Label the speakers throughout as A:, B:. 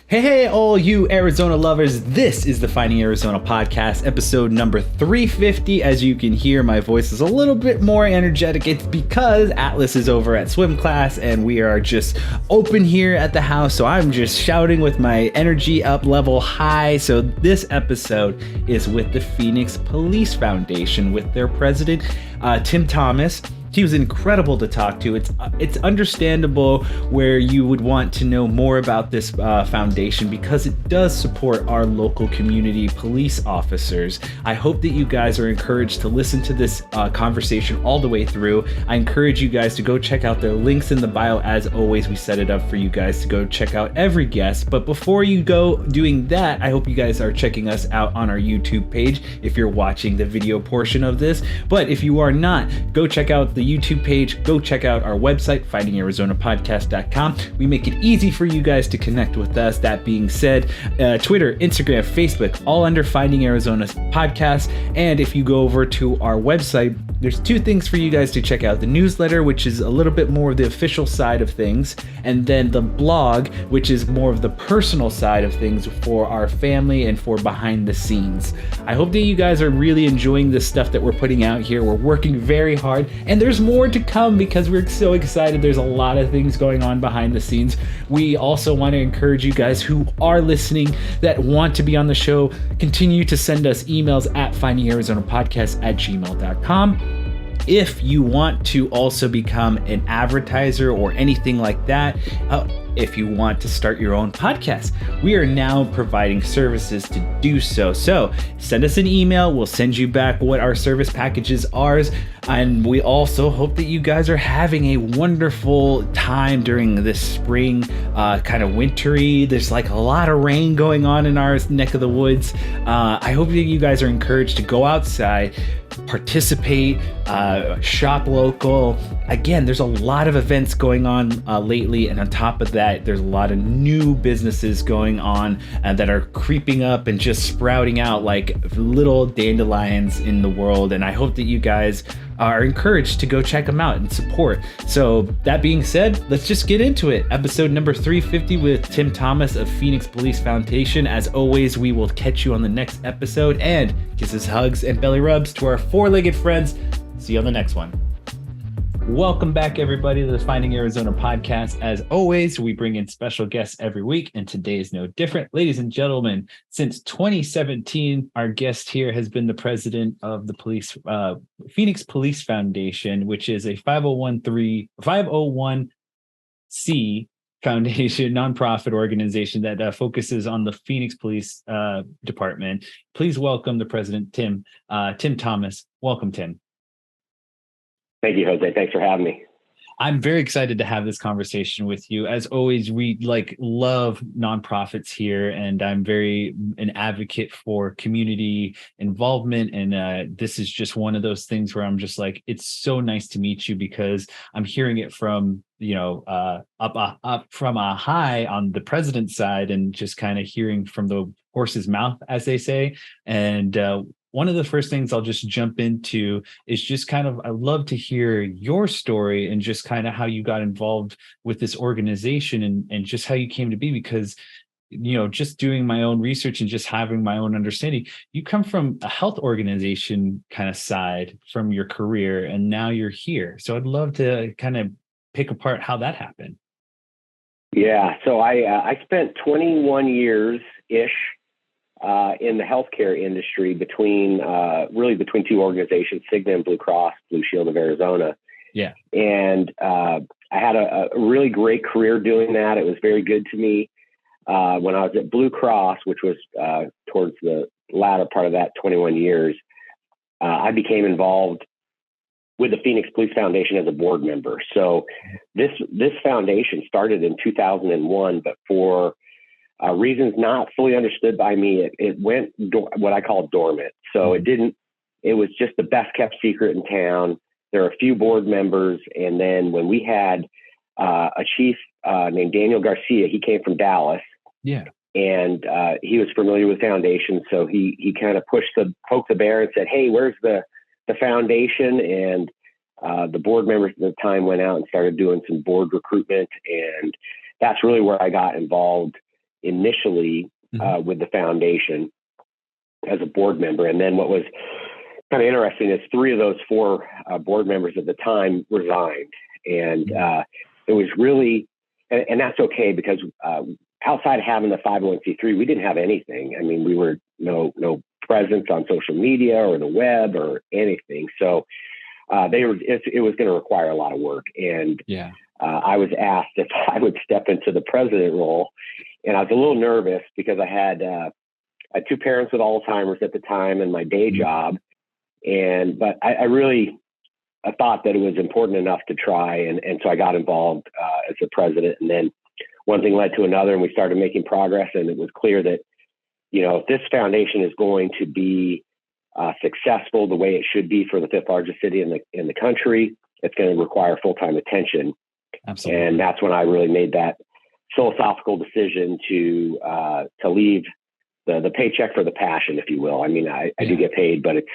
A: Hey, all you Arizona lovers. This is the Finding Arizona podcast, episode number 350. As you can hear, my voice is a little bit more energetic. It's because Atlas is over at swim class and we are just open here at the house. So I'm just shouting with my energy up level high. So this episode is with the Phoenix Police Foundation with their president, Tim Thomas. He was incredible to talk to. It's understandable where you would want to know more about this foundation because it does support our local community police officers. I hope that you guys are encouraged to listen to this conversation all the way through. I encourage you guys to go check out their links in the bio. As always, we set it up for you guys to go check out every guest. But before you go doing that, I hope you guys are checking us out on our YouTube page if you're watching the video portion of this. But if you are not, go check out the YouTube page, go check out our website, findingarizonapodcast.com. We make it easy for you guys to connect with us. That being said, Twitter, Instagram, Facebook, all under Finding Arizona's podcast. And if you go over to our website, there's two things for you guys to check out: the newsletter, which is a little bit more of the official side of things, and then the blog, which is more of the personal side of things for our family and for behind the scenes. I hope that you guys are really enjoying the stuff that we're putting out here. We're working very hard, and there's more to come because we're so excited. There's a lot of things going on behind the scenes. We also want to encourage you guys who are listening that want to be on the show, continue to send us emails at findingarizonapodcast@gmail.com. If you want to also become an advertiser or anything like that, if you want to start your own podcast, we are now providing services to do so. So send us an email. We'll send you back what our service packages are. And we also hope that you guys are having a wonderful time during this spring, kind of wintry. There's like a lot of rain going on in our neck of the woods. I hope that you guys are encouraged to go outside, participate, shop local. Again, there's a lot of events going on lately, and on top of that, there's a lot of new businesses going on that are creeping up and just sprouting out like little dandelions in the world. And I hope that you guys are encouraged to go check them out and support. So that being said, let's just get into it. Episode number 350 with Tim Thomas of Phoenix Police Foundation. As always, we will catch you on the next episode, and kisses, hugs, and belly rubs to our four-legged friends. See you on the next one. Welcome back, everybody, to the Finding Arizona podcast. As always, we bring in special guests every week, and today is no different. Ladies and gentlemen, since 2017, our guest here has been the president of the Phoenix Police Foundation, which is a 501c foundation, nonprofit organization that focuses on the Phoenix Police Department. Please welcome the president, Tim Thomas. Welcome, Tim.
B: Thank you, Jose. Thanks for having me.
A: I'm very excited to have this conversation with you. As always, we love nonprofits here, and I'm an advocate for community involvement. And this is just one of those things where I'm just like, it's so nice to meet you because I'm hearing it from, up from a high on the president's side, and just kind of hearing from the horse's mouth, as they say. And one of the first things I'll just jump into is just kind of, I love to hear your story and just kind of how you got involved with this organization and just how you came to be, because, just doing my own research and just having my own understanding, you come from a health organization kind of side from your career, and now you're here. So I'd love to kind of pick apart how that happened.
B: Yeah. So I spent 21 years-ish in the healthcare industry between two organizations, Cigna and Blue Cross Blue Shield of Arizona.
A: Yeah.
B: And I had a really great career doing that. It was very good to me. When I was at Blue Cross, which was towards the latter part of that 21 years, I became involved with the Phoenix Police Foundation as a board member. So this foundation started in 2001, but for reasons not fully understood by me, it went what I call dormant. So it was just the best kept secret in town. There are a few board members. And then when we had a chief named Daniel Garcia, he came from Dallas.
A: Yeah.
B: And he was familiar with foundations. So he kind of poked the bear and said, hey, where's the foundation? And the board members at the time went out and started doing some board recruitment. And that's really where I got involved initially with the foundation as a board member. And then what was kind of interesting is 3 of those 4 board members at the time resigned. And it was really, and that's okay, because outside of having the 501c3, we didn't have anything. I mean, we were no presence on social media or the web or anything. So it was going to require a lot of work. And I was asked if I would step into the president role. And I was a little nervous because I had 2 parents with Alzheimer's at the time and my day job. But I really thought that it was important enough to try. And so I got involved as the president. And then one thing led to another, and we started making progress. And it was clear that, if this foundation is going to be successful the way it should be for the 5th largest city in the country, it's going to require full-time attention. Absolutely. And that's when I really made that philosophical decision to leave the paycheck for the passion, if you will. I mean, I do get paid, but it's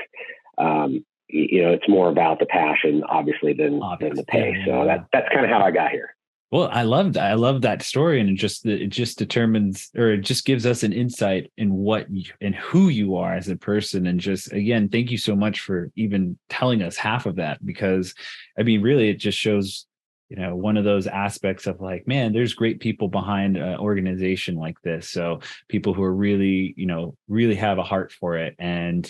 B: it's more about the passion, obviously, than the pay. So that's kind of how I got here.
A: Well, I love that story, and it just determines, or it just gives us an insight in what and who you are as a person. And just, again, thank you so much for even telling us half of that, because I mean, really, it just shows, one of those aspects of like, man, there's great people behind an organization like this. So people who are really, really have a heart for it. And,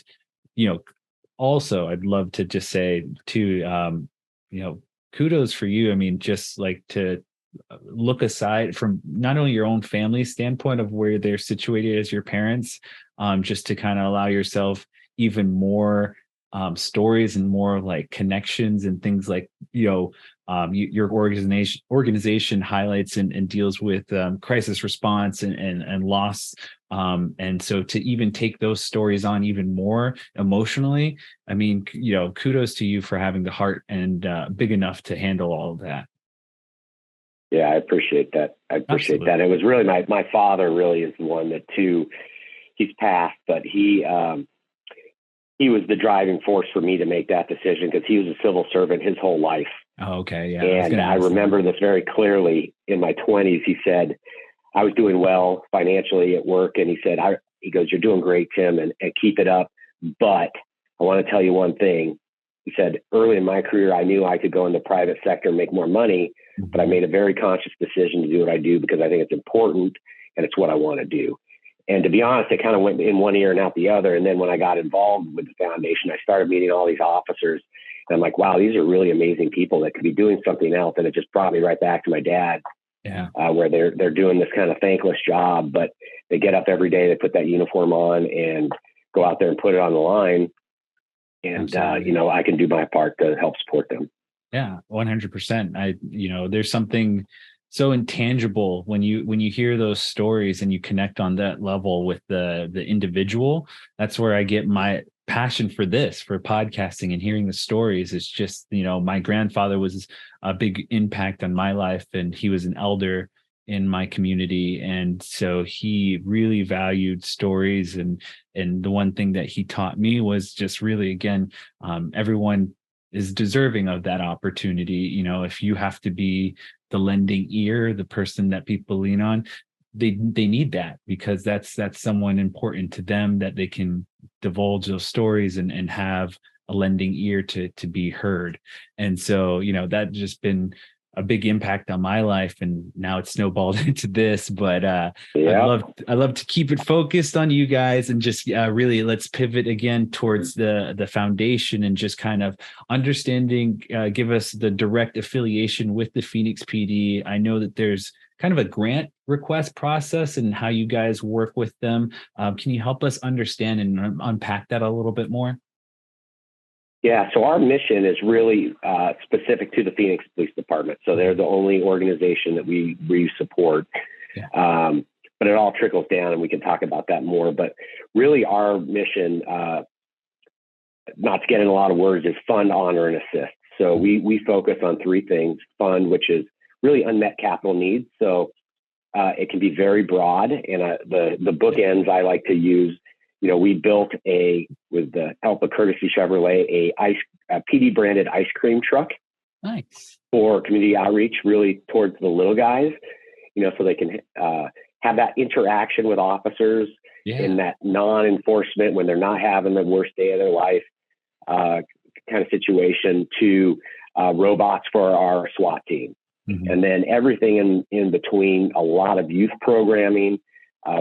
A: also I'd love to just say too, kudos for you. I mean, just like to look aside from not only your own family standpoint of where they're situated as your parents, just to kind of allow yourself even more stories and more like connections and things like, your organization highlights and deals with crisis response and loss. And so to even take those stories on even more emotionally, I mean, kudos to you for having the heart and big enough to handle all of that.
B: Yeah, I appreciate that. Absolutely. That. It was really my father really is the one that too, he's passed, but he was the driving force for me to make that decision, because he was a civil servant his whole life.
A: Oh, okay. Yeah.
B: And I remember this very clearly. In my 20s, he said, I was doing well financially at work. And he said, he goes, "You're doing great, Tim, and keep it up. But I want to tell you one thing." He said, "Early in my career, I knew I could go in the private sector and make more money, but I made a very conscious decision to do what I do because I think it's important and it's what I want to do." And to be honest, it kind of went in one ear and out the other. And then when I got involved with the foundation, I started meeting all these officers. And I'm like, wow, these are really amazing people that could be doing something else. And it just brought me right back to my dad, where they're doing this kind of thankless job, but they get up every day, they put that uniform on and go out there and put it on the line. And, I can do my part to help support them.
A: Yeah, 100%. There's something so intangible when you hear those stories and you connect on that level with the individual. That's where I get my passion for podcasting and hearing the stories. It's just, my grandfather was a big impact on my life, and he was an elder in my community. And so he really valued stories. And the one thing that he taught me was just really, again, everyone is deserving of that opportunity. If you have to be the lending ear, the person that people lean on, they need that, because that's someone important to them that they can divulge those stories and have a lending ear to be heard. And so, that just been a big impact on my life, and now it's snowballed into this. But I love to keep it focused on you guys, and just really let's pivot again towards the foundation and just kind of understanding. Give us the direct affiliation with the Phoenix PD. I know that there's kind of a grant request process and how you guys work with them. Can you help us understand and unpack that a little bit more?
B: Yeah, so our mission is really specific to the Phoenix Police Department. So they're the only organization that we support. Yeah. But it all trickles down, and we can talk about that more. But really our mission, not to get in a lot of words, is fund, honor, and assist. So we focus on 3 things. Fund, which is really unmet capital needs. So it can be very broad. And the bookends I like to use, we built with the help of Courtesy Chevrolet, a PD branded ice cream truck. Nice. For community outreach, really towards the little guys, so they can have that interaction with officers in that non-enforcement when they're not having the worst day of their life kind of situation, to robots for our SWAT team. And then everything in between, a lot of youth programming.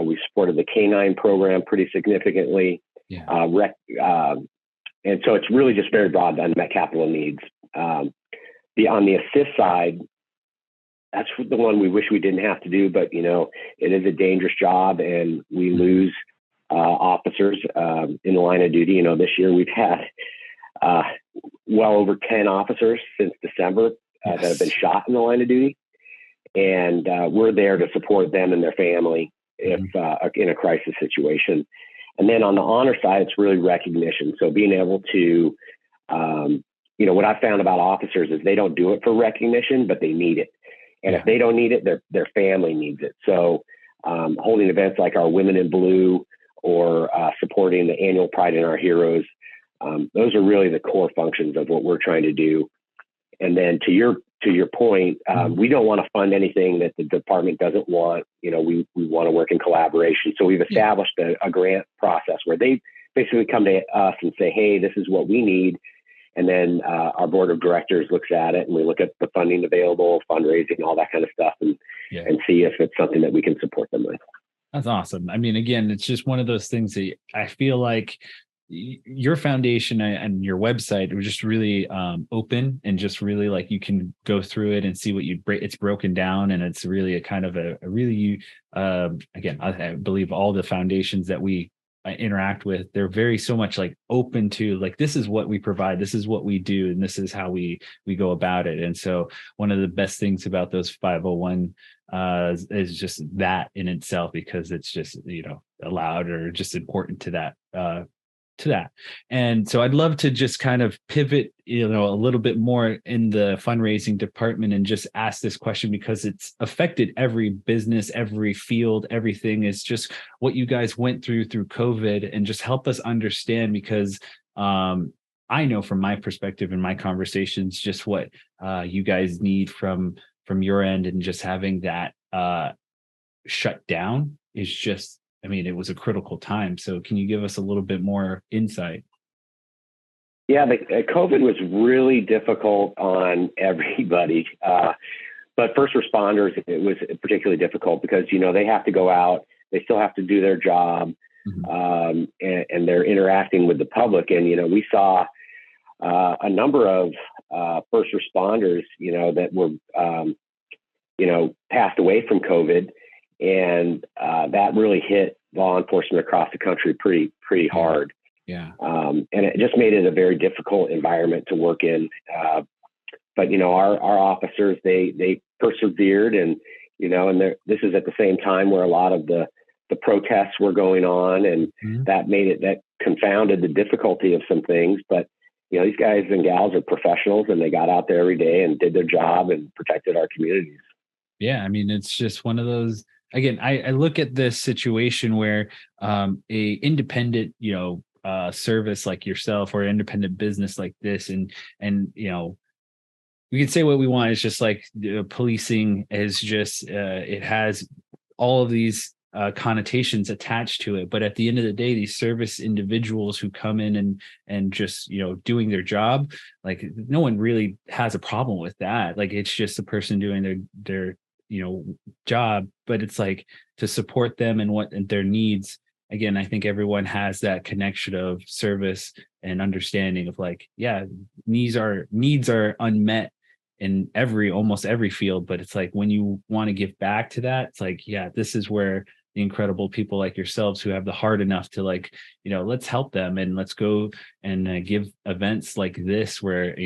B: We supported the K-9 program pretty significantly. And so it's really just very broad unmet capital needs. On the assist side, that's the one we wish we didn't have to do, but it is a dangerous job, and we lose officers in the line of duty. This year we've had well over 10 officers since December that have been shot in the line of duty, and we're there to support them and their family if in a crisis situation. And then on the honor side, it's really recognition. So being able to, what I found about officers is they don't do it for recognition, but they need it. And if they don't need it, their family needs it. So holding events like our Women in Blue, or supporting the annual Pride in Our Heroes, those are really the core functions of what we're trying to do. And then to your point, we don't want to fund anything that the department doesn't want. We want to work in collaboration. So we've established a grant process where they basically come to us and say, hey, this is what we need. And then our board of directors looks at it, and we look at the funding available, fundraising, all that kind of stuff, and see if it's something that we can support them with.
A: That's awesome. I mean, again, it's just one of those things that I feel like your foundation and your website were just really open, and just really like you can go through it and see what it's broken down. And it's really a kind of a really, again, I believe all the foundations that we interact with, they're very so much like open to like, this is what we provide, this is what we do, and this is how we go about it. And so one of the best things about those 501 is just that in itself, because it's just allowed, or just important to that And so I'd love to just kind of pivot a little bit more in the fundraising department, and just ask this question, because it's affected every business, every field, everything. Is just what you guys went through COVID, and just help us understand, because I know from my perspective and my conversations, just what you guys need from your end, and just having that shut down is just, I mean, it was a critical time. So can you give us a little bit more insight?
B: Yeah, COVID was really difficult on everybody. But first responders, it was particularly difficult because, they have to go out, they still have to do their job, and they're interacting with the public. And, we saw a number of first responders, that were, passed away from COVID. And that really hit law enforcement across the country pretty hard. And it just made it a very difficult environment to work in. But our officers, they persevered, and this is at the same time where a lot of the protests were going on, and that confounded the difficulty of some things. But these guys and gals are professionals, and they got out there every day and did their job and protected our communities.
A: Yeah, I mean, it's just one of those. Again, I look at this situation where a independent, service like yourself, or independent business like this, and we can say what we want. It's just like policing is just it has all of these connotations attached to it. But at the end of the day, these service individuals who come in and just doing their job, like no one really has a problem with that. Like it's just a person doing their job, but it's like to support them and what their needs. Again, I think everyone has that connection of service and understanding of like, needs are unmet in almost every field. But it's like when you want to give back to that, it's like, this is where the incredible people like yourselves who have the heart enough to like, let's help them, and let's go and give events like this where,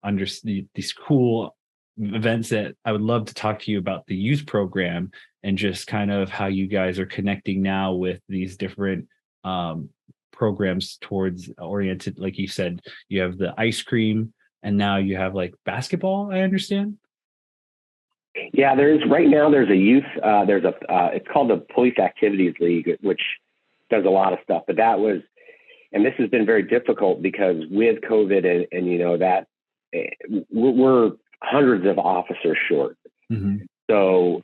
A: under these cool events that I would love to talk to you about the youth program, and just kind of how you guys are connecting now with these different programs towards oriented, like you said, you have the ice cream, and now you have like basketball, I understand.
B: Yeah, there's a youth, it's called the Police Activities League, which does a lot of stuff, but and this has been very difficult because with COVID and that we're hundreds of officers short. So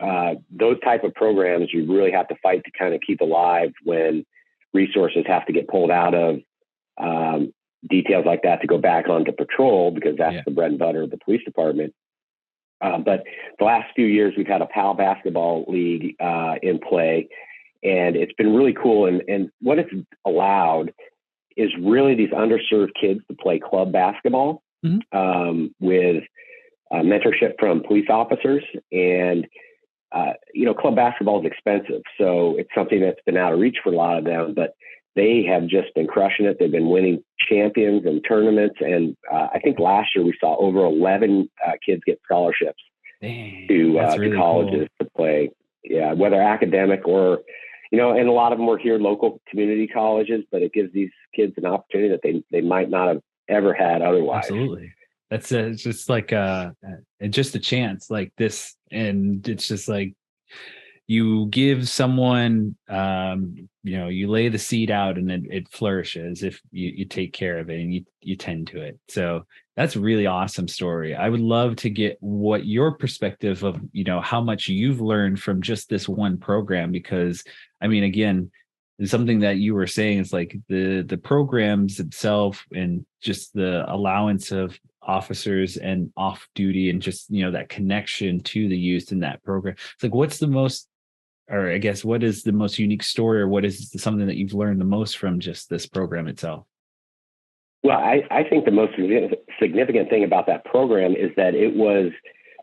B: those type of programs, you really have to fight to kind of keep alive when resources have to get pulled out of details like that to go back onto patrol, because that's the bread and butter of the police department. But the last few years, we've had a PAL basketball league in play, and it's been really cool. And what it's allowed is really these underserved kids to play club basketball with mentorship from police officers. And, club basketball is expensive. So it's something that's been out of reach for a lot of them, but they have just been crushing it. They've been winning champions and tournaments. And I think last year we saw over 11 kids get scholarships to colleges to play. Yeah, whether academic or, and a lot of them were here, local community colleges, but it gives these kids an opportunity that they might not have ever had otherwise.
A: Absolutely. That's it's just like just a chance like this. And it's just like, you give someone, you lay the seed out and it flourishes if you take care of it and you tend to it. So that's a really awesome story. I would love to get what your perspective of, how much you've learned from just this one program, because I mean, again, something that you were saying is like the programs themselves and just the allowance of officers and off duty and just, that connection to the youth in that program. It's like, what is the most unique story, or what is something that you've learned the most from just this program itself?
B: Well, I think the most significant thing about that program is that it was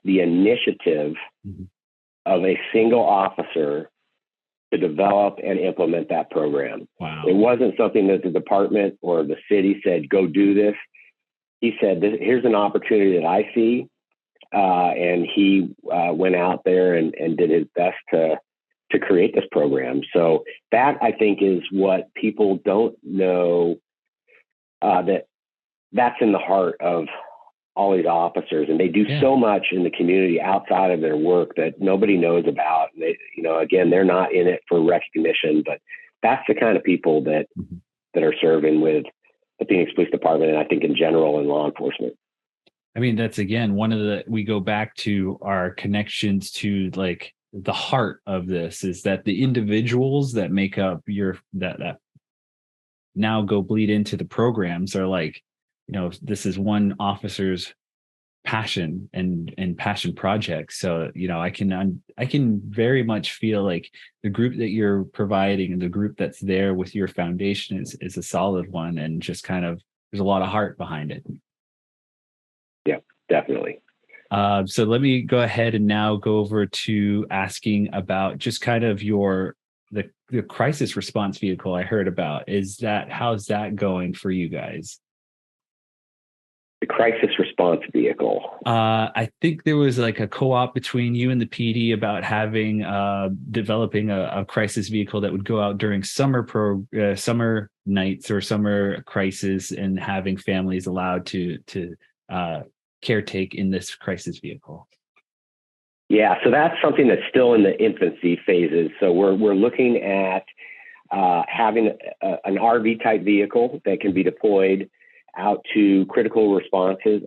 B: the initiative of a single officer to develop and implement that program.
A: Wow.
B: It wasn't something that the department or the city said, go do this. He said, here's an opportunity that I see. And he went out there and did his best to create this program. So that, I think, is what people don't know, that's in the heart of all these officers. And they do so much in the community outside of their work that nobody knows about. They, again, they're not in it for recognition, but that's the kind of people that are serving with the Phoenix Police Department, and I think in general in law enforcement.
A: I mean, that's again we go back to our connections to like the heart of this is that the individuals that make up that now go bleed into the programs are like, this is one officer's passion and passion project. So, I can very much feel like the group that you're providing and the group that's there with your foundation is a solid one, and just kind of, there's a lot of heart behind it.
B: Yeah, definitely.
A: So let me go ahead and now go over to asking about just kind of the crisis response vehicle I heard about. How's that going for you guys?
B: The crisis response vehicle.
A: I think there was like a co-op between you and the PD about developing a crisis vehicle that would go out during summer nights or summer crisis, and having families allowed to caretake in this crisis vehicle.
B: Yeah, so that's something that's still in the infancy phases. So we're looking at having an RV type vehicle that can be deployed out to critical responses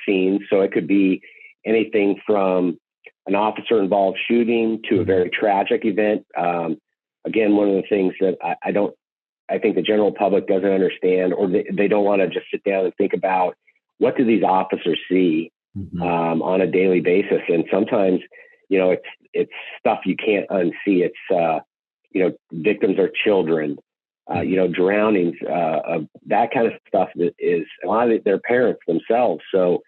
B: scenes. So it could be anything from an officer involved shooting to a very tragic event. Again, one of the things that I think the general public doesn't understand, or they don't want to just sit down and think about, what do these officers see on a daily basis? And sometimes, it's stuff you can't unsee. It's, victims are children, drownings, that kind of stuff is a lot of their parents themselves. So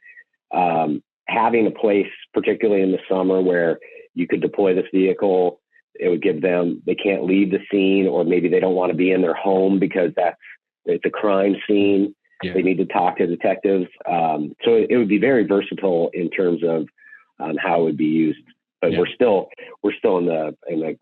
B: having a place, particularly in the summer, where you could deploy this vehicle, it would give them, they can't leave the scene, or maybe they don't want to be in their home because it's a crime scene. Yeah. They need to talk to detectives. So it would be very versatile in terms of how it would be used. But we're still in the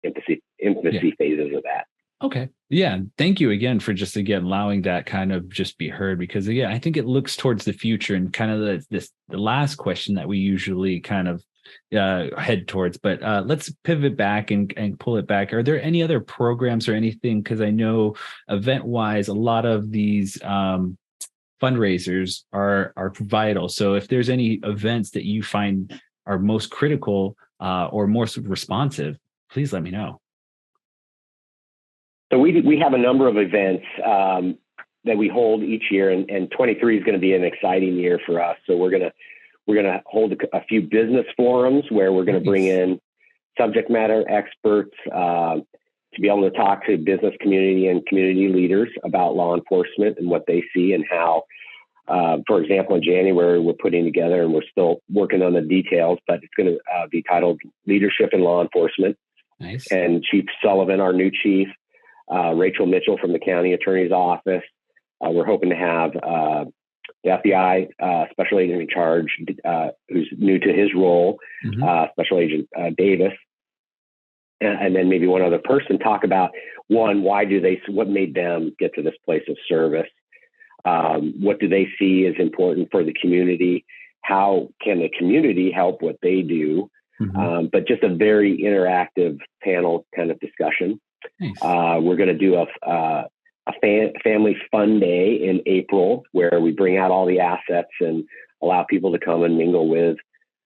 B: infancy phases of that.
A: Okay. Yeah. Thank you again for just allowing that kind of just be heard, because I think it looks towards the future, and kind of the last question that we usually kind of head towards, but let's pivot back and pull it back. Are there any other programs or anything? Because I know event wise, a lot of these fundraisers are vital. So if there's any events that you find are most critical or most responsive, please let me know.
B: So we have a number of events that we hold each year, and 23 is going to be an exciting year for us. So we're gonna hold a few business forums where we're going to bring in subject matter experts to be able to talk to business community and community leaders about law enforcement and what they see and how. For example, in January, we're putting together, and we're still working on the details, but it's going to be titled Leadership in Law Enforcement.
A: Nice.
B: And Chief Sullivan, our new chief, Rachel Mitchell from the county attorney's office. We're hoping to have the FBI special agent in charge, who's new to his role, Special Agent Davis, and then maybe one other person talk about, one, what made them get to this place of service? What do they see as important for the community? How can the community help what they do? But just a very interactive panel kind of discussion. Nice. We're going to do a family fun day in April where we bring out all the assets and allow people to come and mingle with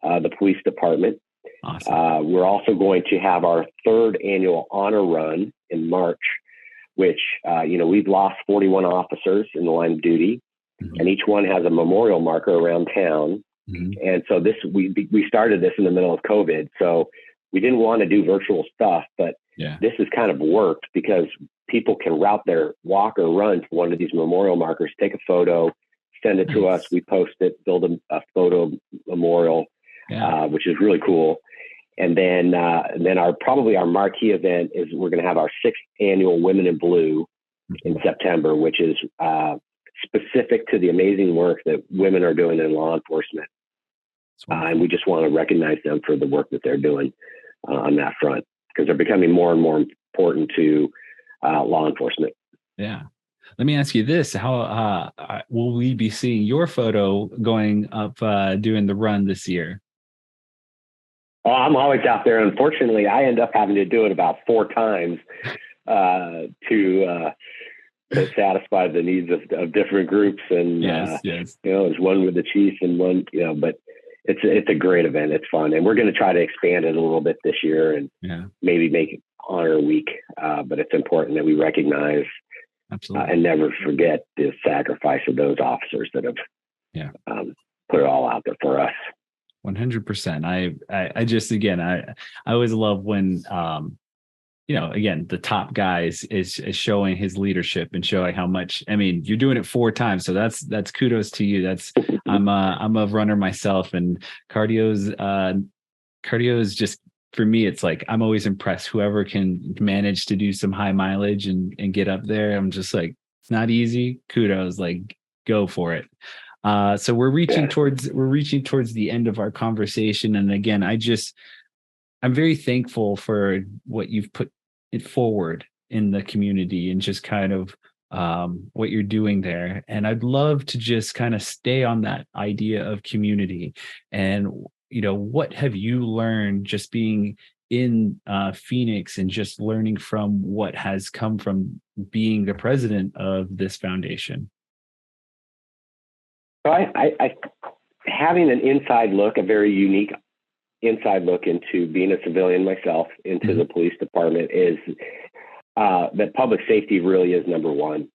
B: the police department. Awesome. We're also going to have our third annual honor run in March, which, we've lost 41 officers in the line of duty, and each one has a memorial marker around town. And so we started this in the middle of COVID. So we didn't want to do virtual stuff, but this has kind of worked because people can route their walk or run to one of these memorial markers, take a photo, send it to us. We post it, build a photo memorial, which is really cool. And then our marquee event is we're going to have our 6th annual Women in Blue in September, which is specific to the amazing work that women are doing in law enforcement. And we just want to recognize them for the work that they're doing on that front, because they're becoming more and more important to law enforcement. Yeah.
A: Let me ask you this. How will we be seeing your photo going up doing the run this year?
B: Oh, I'm always out there. Unfortunately, I end up having to do it about 4 times to satisfy the needs of different groups. And, there's one with the chief and one, but it's a great event. It's fun. And we're going to try to expand it a little bit this year and maybe make it Honor Week. But it's important that we recognize and never forget the sacrifice of those officers that have put it all out there for us.
A: 100%. I just, again, I always love when, again, the top guys is showing his leadership and showing how much, you're doing it 4 times. So that's kudos to you. I'm a runner myself, and cardio is just, for me, it's like, I'm always impressed whoever can manage to do some high mileage and get up there. I'm just like, it's not easy. Kudos, like, go for it. So we're reaching towards the end of our conversation. And again, I'm very thankful for what you've put it forward in the community and just kind of what you're doing there. And I'd love to just kind of stay on that idea of community. And, what have you learned just being in Phoenix and just learning from what has come from being the president of this foundation?
B: So I having an inside look, a very unique inside look into being a civilian myself into the police department, is that public safety really is number one.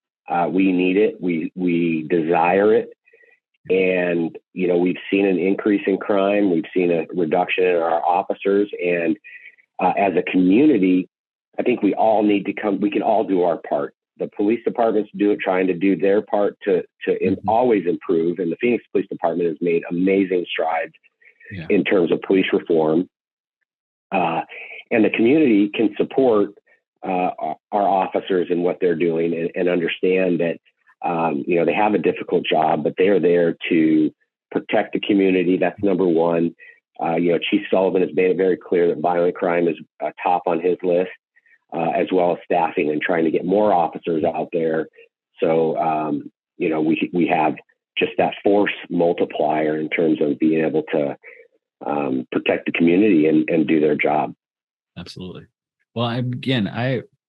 B: We need it. We desire it. And, we've seen an increase in crime. We've seen a reduction in our officers. And as a community, I think we all need to we can all do our part. The police departments trying to do their part to always improve. And the Phoenix Police Department has made amazing strides in terms of police reform. And the community can support our officers in what they're doing and understand that, they have a difficult job, but they are there to protect the community. That's number one. Chief Sullivan has made it very clear that violent crime is top on his list. As well as staffing and trying to get more officers out there. So, we have just that force multiplier in terms of being able to protect the community and do their job.
A: Absolutely. Well, again,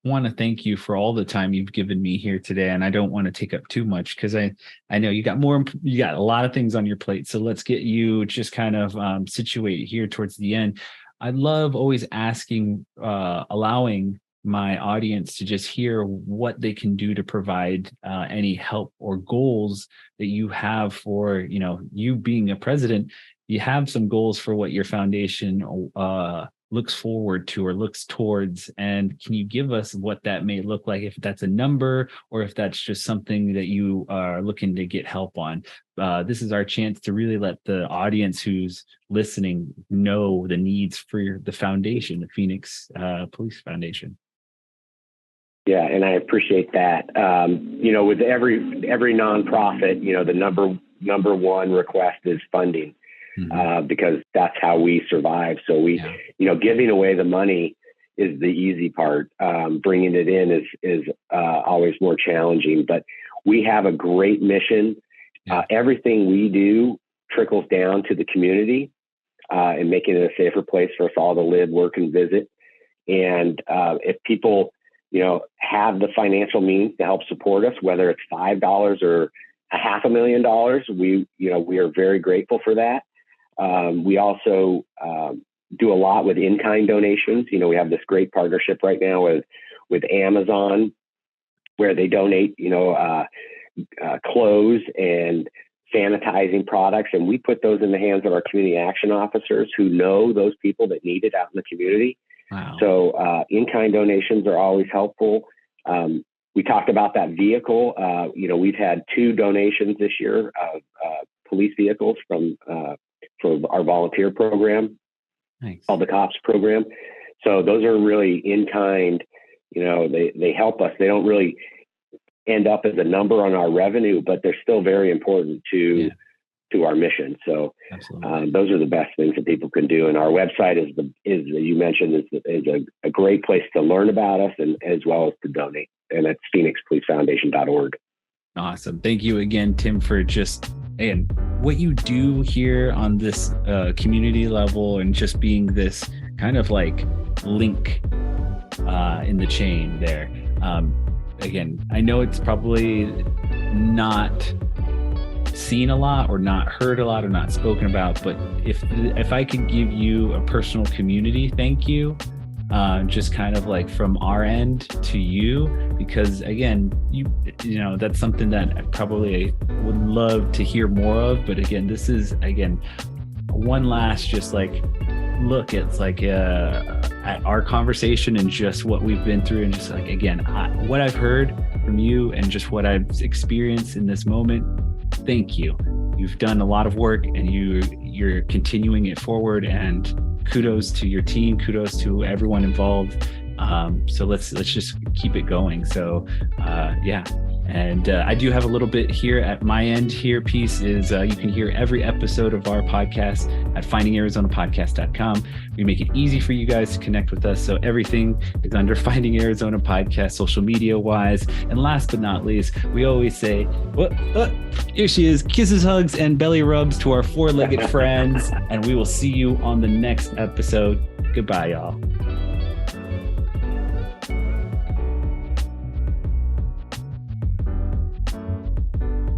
A: want to thank you for all the time you've given me here today. And I don't want to take up too much because I know you got a lot of things on your plate. So let's get you just kind of situated here towards the end. I love always asking, allowing my audience to just hear what they can do to provide any help or goals that you have for, you being a president. You have some goals for what your foundation looks forward to or looks towards. And can you give us what that may look like, if that's a number or if that's just something that you are looking to get help on? This is our chance to really let the audience who's listening know the needs for the foundation, the Phoenix Police Foundation.
B: Yeah, and I appreciate that. With every nonprofit, the number one request is funding. Because that's how we survive. So giving away the money is the easy part. Bringing it in is always more challenging, but we have a great mission. Everything we do trickles down to the community and making it a safer place for us all to live, work, and visit. And if people, have the financial means to help support us, whether it's $5 or $500,000, we are very grateful for that. We also do a lot with in-kind donations. We have this great partnership right now with Amazon, where they donate, clothes and sanitizing products, and we put those in the hands of our community action officers who know those people that need it out in the community. Wow. So in-kind donations are always helpful. We talked about that vehicle. We've had 2 donations this year of police vehicles from our volunteer program, called the COPS program. So those are really in kind. They help us. They don't really end up as a number on our revenue, but they're still very important to our mission. So those are the best things that people can do. And our website is you mentioned is a great place to learn about us and as well as to donate. And that's phoenixpolicefoundation.org.
A: Awesome. Thank you again, Tim, for and what you do here on this community level and just being this kind of like link in the chain there. Again, I know it's probably not seen a lot or not heard a lot or not spoken about, but if I could give you a personal community thank you, just kind of like from our end to you, because again, that's something that I probably would love to hear more of. But again, this is one last just like look at at our conversation and just what we've been through, and just like again what I've heard from you and just what I've experienced in this moment. Thank you. You've done a lot of work and you're continuing it forward, and kudos to your team, kudos to everyone involved. So let's just keep it going. So and I do have a little bit here at my end here. Piece is you can hear every episode of our podcast at findingarizonapodcast.com. We make it easy for you guys to connect with us. So everything is under Finding Arizona Podcast, social media wise. And last but not least, we always say, here she is, kisses, hugs, and belly rubs to our 4-legged friends. And we will see you on the next episode. Goodbye, y'all.